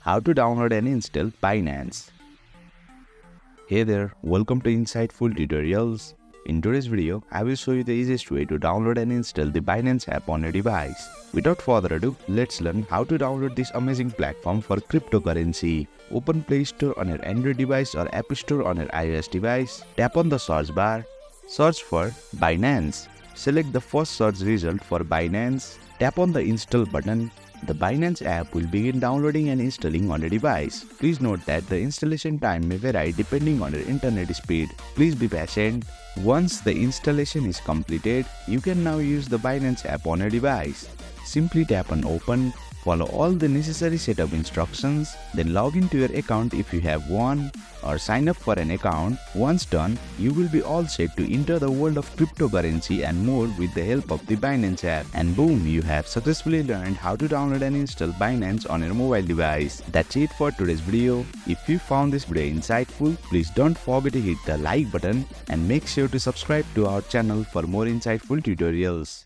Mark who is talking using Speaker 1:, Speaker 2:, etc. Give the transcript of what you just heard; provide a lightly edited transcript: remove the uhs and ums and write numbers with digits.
Speaker 1: How to download and install Binance. Hey there, welcome to Insightful Tutorials. In today's video, I will show you the easiest way to download and install the Binance app on your device. Without further ado, let's learn how to download this amazing platform for cryptocurrency. Open Play Store on your Android device or App Store on your iOS device. Tap on the search bar. Search for Binance. Select the first search result for Binance. Tap on the install button. The Binance app will begin downloading and installing on your device. Please note that the installation time may vary depending on your internet speed. Please be patient. Once the installation is completed, you can now use the Binance app on your device. Simply tap on Open. Follow all the necessary setup instructions, then log into your account if you have one, or sign up for an account. Once done, you will be all set to enter the world of cryptocurrency and more with the help of the Binance app. And boom, you have successfully learned how to download and install Binance on your mobile device. That's it for today's video. If you found this video insightful, please don't forget to hit the like button and make sure to subscribe to our channel for more insightful tutorials.